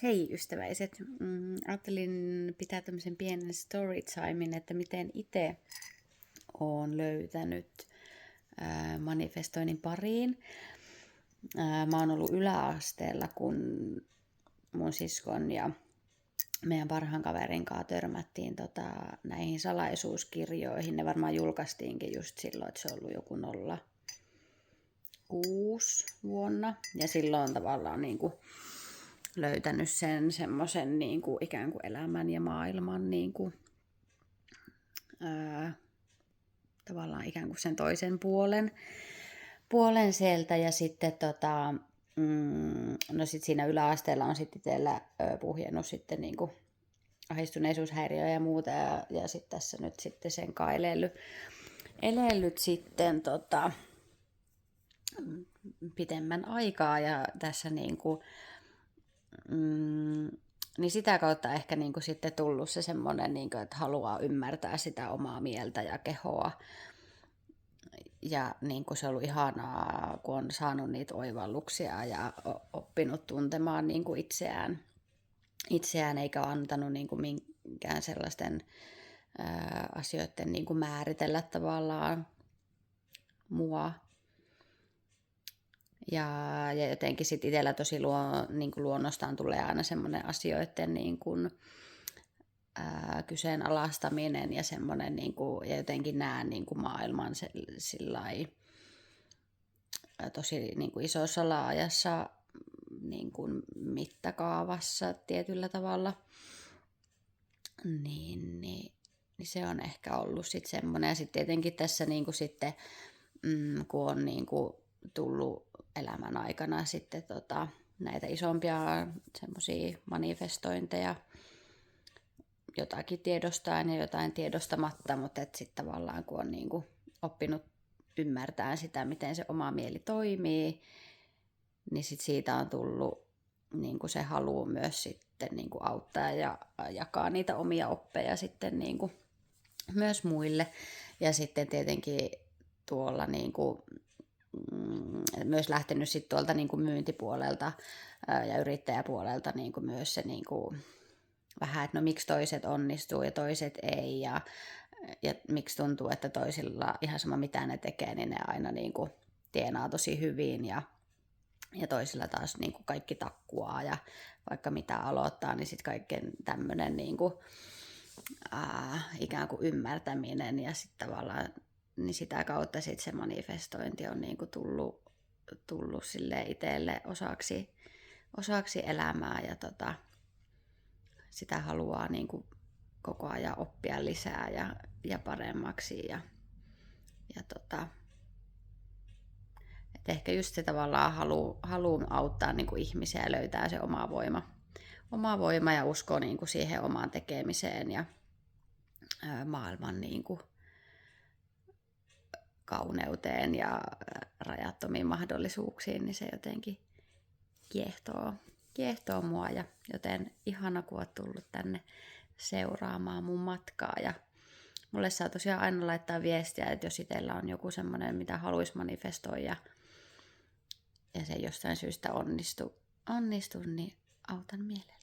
Hei ystäväiset, ajattelin pitää tämmöisen pienen story timein, että miten itse olen löytänyt manifestoinnin pariin. Mä oon ollut yläasteella, kun mun siskon ja meidän parhaan kaverin kanssa törmättiin näihin salaisuuskirjoihin. Ne varmaan julkaistiinkin just silloin, että se on ollut joku 06 vuonna. Ja silloin tavallaan niinku löytänyt sen semmoisen niinku ikään kuin elämän ja maailman niinku, tavallaan ikään kuin sen toisen puolen sieltä. Ja sitten no sit siinä yläasteella on sitten itsellä puhjennut sitten niinku ahdistuneisuushäiriöä ja muuta. Ja sitten tässä nyt sitten sen kai elellyt sitten pitemmän aikaa ja tässä niinku niin sitä kautta ehkä niinku sitten tullut se semmoinen, niinku, että haluaa ymmärtää sitä omaa mieltä ja kehoa. Ja niinku se on ollut ihanaa, kun on saanut niitä oivalluksia ja oppinut tuntemaan niinku itseään eikä antanut niinku minkään sellaisten asioiden niinku määritellä tavallaan mua. Ja jotenkin sitten itsellä tosi niinku luonnostaan tulee aina semmoinen asioiden niinku, kyseenalaistaminen ja semmoinen, niinku, ja jotenkin näen niinku maailman sillai, tosi niinku isossa laajassa niinku mittakaavassa tietyllä tavalla. Niin se on ehkä ollut sitten semmoinen. Ja sitten tietenkin tässä niinku sitten, kun on niinku tullut elämän aikana sitten näitä isompia semmoisia manifestointeja, jotakin tiedostaen ja jotain tiedostamatta, mutta sitten tavallaan kun on niinku oppinut ymmärtämään sitä, miten se oma mieli toimii, niin sit siitä on tullut niinku se halu myös sitten niinku auttaa ja jakaa niitä omia oppeja sitten niinku myös muille. Ja sitten tietenkin tuolla niinku myös lähtenyt sit tuolta niinku myyntipuolelta ja yrittäjäpuolelta niinku myös se niinku vähän, että no miksi toiset onnistuu ja toiset ei ja miksi tuntuu, että toisilla ihan sama mitä ne tekee, niin ne aina niinku tienaa tosi hyvin ja toisilla taas niinku kaikki takkuaa ja vaikka mitä aloittaa, niin sitten kaiken tämmöinen niinku, ikään kuin ymmärtäminen ja sitten tavallaan niin sitä kautta sit se manifestointi on niinku tullut sille itselle osaksi elämää ja sitä haluaa niinku koko ajan oppia lisää ja paremmaksi et ehkä just se tavallaan haluaa auttaa niinku ihmisiä ja löytää se oma voima ja usko niinku siihen omaan tekemiseen ja maailman niinku kauneuteen ja rajattomiin mahdollisuuksiin, niin se jotenkin kiehtoo mua ja joten ihana kun oot tullut tänne seuraamaan mun matkaa ja mulle saa tosiaan aina laittaa viestiä, että jos itsellä on joku semmoinen, mitä haluaisi manifestoida ja se jostain syystä onnistu, niin autan mielelläni.